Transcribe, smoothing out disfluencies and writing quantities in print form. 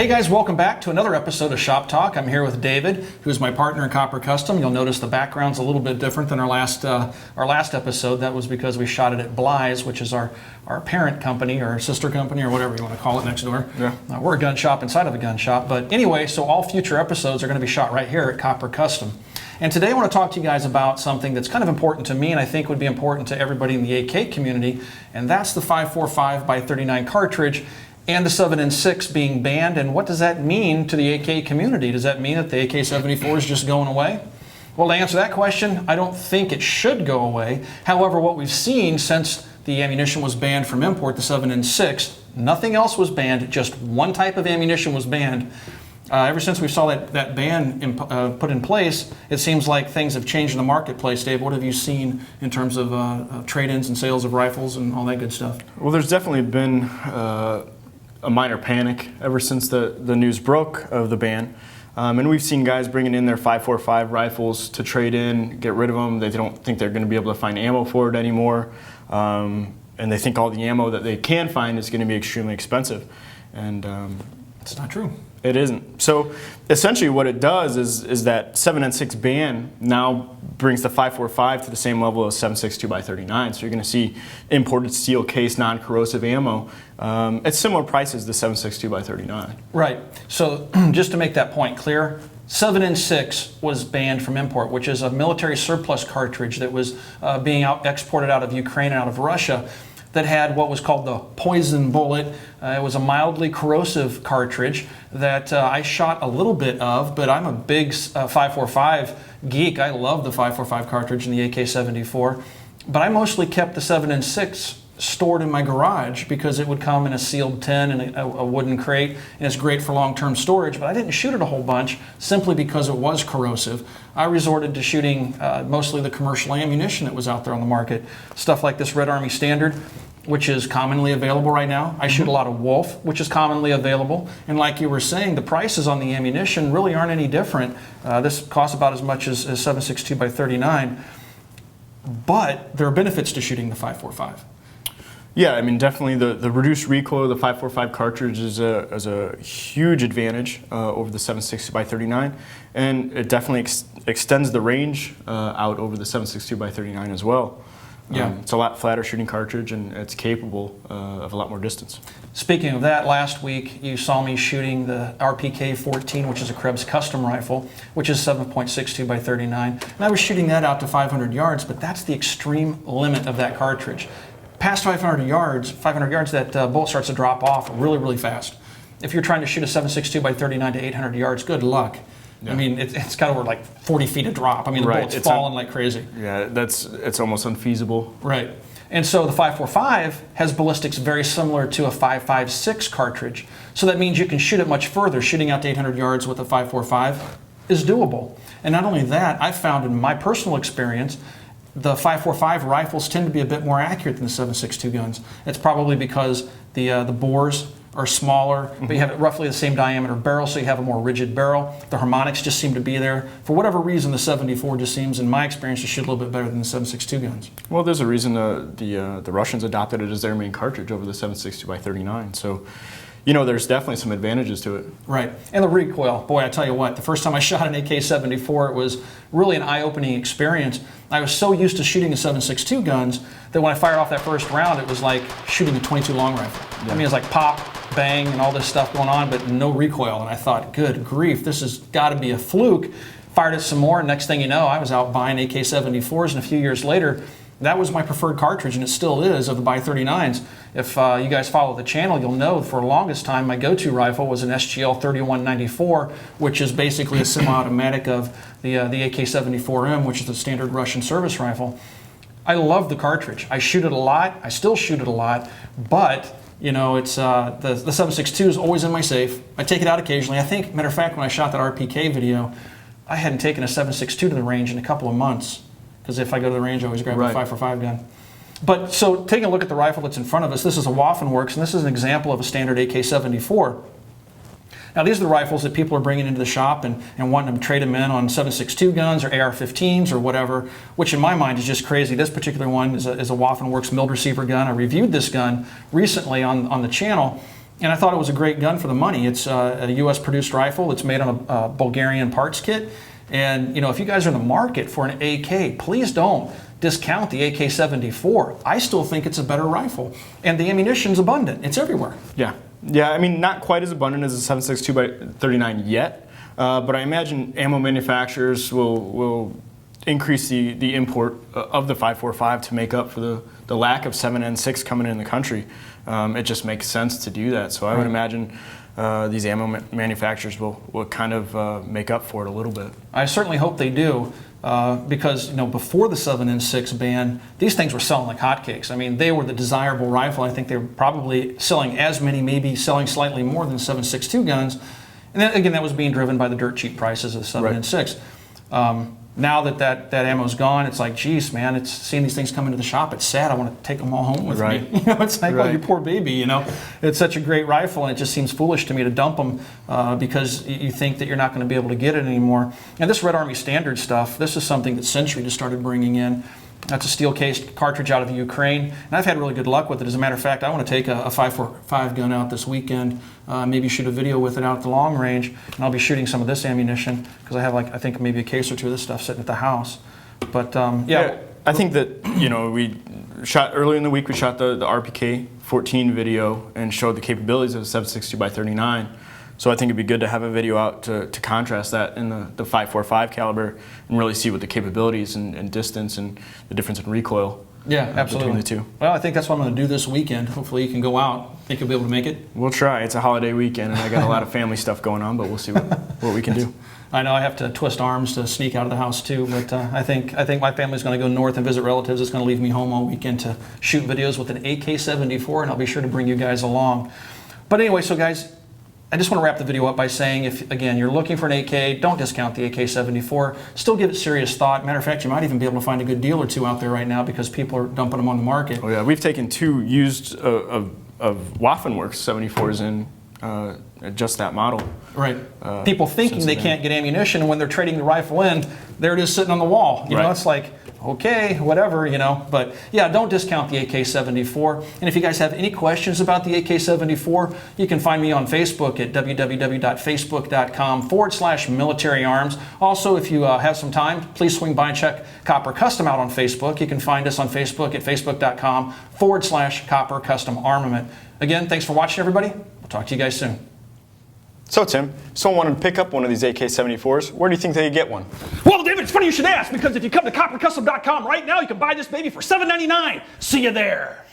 Hey guys, welcome back to another episode of Shop Talk. I'm here with David, who's my partner in Copper Custom. You'll notice the background's a little bit different than our last episode. That was because we shot it at Bly's, which is our parent company or sister company or whatever you want to call it next door. Yeah. We're a gun shop inside of a gun shop. But anyway, so all future episodes are going to be shot right here at Copper Custom. And today I want to talk to you guys about something that's kind of important to me and I think would be important to everybody in the AK community, and that's the 545x39 cartridge and the 7.6 being banned. And what does that mean to the AK community? Does that mean that the AK-74 is just going away? Well, to answer that question, I don't think it should go away. However, what we've seen since the ammunition was banned from import, the 7.6, nothing else was banned, just one type of ammunition was banned. Ever since we saw that ban put in place, it seems like things have changed in the marketplace. Dave, what have you seen in terms of trade-ins and sales of rifles and all that good stuff? Well, there's definitely been a minor panic ever since the news broke of the ban. And we've seen guys bringing in their 545 rifles to trade in, get rid of them. They don't think they're going to be able to find ammo for it anymore. And they think all the ammo that they can find is going to be extremely expensive. And it's not true. It isn't. So essentially what it does is that 7.6 ban now brings the 545 to the same level as 7.62x39. So you're going to see imported steel case non-corrosive ammo at similar prices to 7.62x39. Right. So just to make that point clear, 7.6 was banned from import, which is a military surplus cartridge that was being exported out of Ukraine and out of Russia, that had what was called the poison bullet. It was a mildly corrosive cartridge that I shot a little bit of, but I'm a big 545 geek. I love the 545 cartridge in the AK-74, but I mostly kept the 7.6 stored in my garage because it would come in a sealed tin and a wooden crate, and it's great for long-term storage, but I didn't shoot it a whole bunch simply because it was corrosive. I resorted to shooting mostly the commercial ammunition that was out there on the market, stuff like this Red Army Standard, which is commonly available right now. I shoot a lot of Wolf, which is commonly available, and like you were saying, the prices on the ammunition really aren't any different. This costs about as much as 7.62x39, but there are benefits to shooting the 545. Yeah, I mean, definitely the reduced recoil of the 545 cartridge is a huge advantage over the 7.62x39, and it definitely extends the range out over the 7.62x39 as well. Yeah. It's a lot flatter shooting cartridge, and it's capable of a lot more distance. Speaking of that, last week you saw me shooting the RPK-14, which is a Krebs custom rifle, which is 7.62x39, and I was shooting that out to 500 yards, but that's the extreme limit of that cartridge. Past 500 yards, that bullet starts to drop off really, really fast. If you're trying to shoot a 7.62x39 to 800 yards, good luck. Yeah. I mean, it's got over like 40 feet of drop. I mean, the bullet's falling like crazy. Yeah, it's almost unfeasible. Right. And so the 545 has ballistics very similar to a 5.56 cartridge. So that means you can shoot it much further. Shooting out to 800 yards with a 545 is doable. And not only that, I've found in my personal experience, the 545 rifles tend to be a bit more accurate than the 7.62 guns. It's probably because the bores are smaller, but you have roughly the same diameter barrel, so you have a more rigid barrel. The harmonics just seem to be there. For whatever reason, the 74 just seems, in my experience, to shoot a little bit better than the 7.62 guns. Well, there's a reason the Russians adopted it as their main cartridge over the 7.62x39. So, you know, there's definitely some advantages to it. Right. And the recoil, boy, I tell you what, the first time I shot an AK-74, it was really an eye-opening experience. I was so used to shooting the 7.62 guns that when I fired off that first round, it was like shooting a .22 long rifle. Yeah. I mean, it was like pop, bang, and all this stuff going on, but no recoil. And I thought, good grief, this has got to be a fluke. Fired it some more, and next thing you know, I was out buying AK-74s, and a few years later, that was my preferred cartridge, and it still is, of the By-39s. If you guys follow the channel, you'll know for the longest time my go-to rifle was an SGL 3194, which is basically a semi-automatic of the AK-74M, which is the standard Russian service rifle. I love the cartridge. I shoot it a lot. I still shoot it a lot, but you know, it's the 7.62 is always in my safe. I take it out occasionally. I think, matter of fact, when I shot that RPK video, I hadn't taken a 7.62 to the range in a couple of months. Because if I go to the range, I always grab a 5.45 gun. But so taking a look at the rifle that's in front of us, this is a Waffen Works, and this is an example of a standard AK-74. Now these are the rifles that people are bringing into the shop and wanting to trade them in on 7.62 guns or AR-15s or whatever, which in my mind is just crazy. This particular one is a Waffen Works milled receiver gun. I reviewed this gun recently on the channel, And I thought it was a great gun for the money. It's a U.S. produced rifle. It's made on a Bulgarian parts kit. And if you guys are in the market for an AK, please don't discount the AK-74. I still think it's a better rifle. And the ammunition's abundant. It's everywhere. Yeah. Yeah, I mean, not quite as abundant as the 7.62 x 39 yet, but I imagine ammo manufacturers will increase the import of the 5.45 to make up for the lack of 7.6 coming in the country. It just makes sense to do that. So I would imagine these ammo manufacturers will kind of make up for it a little bit. I certainly hope they do, because before the 7.6 ban, these things were selling like hotcakes. I mean, they were the desirable rifle. I think they were probably selling as many, maybe selling slightly more than 7.62 guns. And then, again, that was being driven by the dirt cheap prices of the 7.6. Now that ammo's gone, it's like, geez, man, it's seeing these things come into the shop. It's sad. I want to take them all home with me. It's like, well, your poor baby. It's such a great rifle, and it just seems foolish to me to dump them because you think that you're not going to be able to get it anymore. And this Red Army Standard stuff, this is something that Century just started bringing in. That's a steel-cased cartridge out of the Ukraine, and I've had really good luck with it. As a matter of fact, I want to take a 5.45 gun out this weekend, maybe shoot a video with it out at the long range, and I'll be shooting some of this ammunition because I have, I think maybe a case or two of this stuff sitting at the house. But yeah, I think that we shot earlier in the week. We shot the RPK 14 video and showed the capabilities of the 7.62 x 39. So I think it'd be good to have a video out to contrast that in the 5.45 caliber and really see what the capabilities and distance and the difference in recoil absolutely. between the two. Well, I think that's what I'm going to do this weekend. Hopefully you can go out. Think you'll be able to make it? We'll try. It's a holiday weekend and I got a lot of family stuff going on, but we'll see what we can do. I know I have to twist arms to sneak out of the house too, but I think my family's going to go north and visit relatives. It's going to leave me home all weekend to shoot videos with an AK-74, and I'll be sure to bring you guys along. But anyway, so guys, I just want to wrap the video up by saying, if, again, you're looking for an AK, don't discount the AK-74. Still give it serious thought. Matter of fact, you might even be able to find a good deal or two out there right now because people are dumping them on the market. Oh yeah, we've taken 2 used of Waffenwerks 74s in just that model. Right. People thinking they can't get ammunition, and when they're trading the rifle in, there it is sitting on the wall. You know, it's like, okay, whatever, But yeah, don't discount the AK-74. And if you guys have any questions about the AK-74, you can find me on Facebook at www.facebook.com/militaryarms. Also, if you have some time, please swing by and check Copper Custom out on Facebook. You can find us on Facebook at facebook.com/Copper Custom Armament. Again, thanks for watching, everybody. We'll talk to you guys soon. So Tim, someone wanted to pick up one of these AK-74s. Where do you think they could get one? Well, David, it's funny you should ask, because if you come to coppercustom.com right now, you can buy this baby for $7.99. See you there.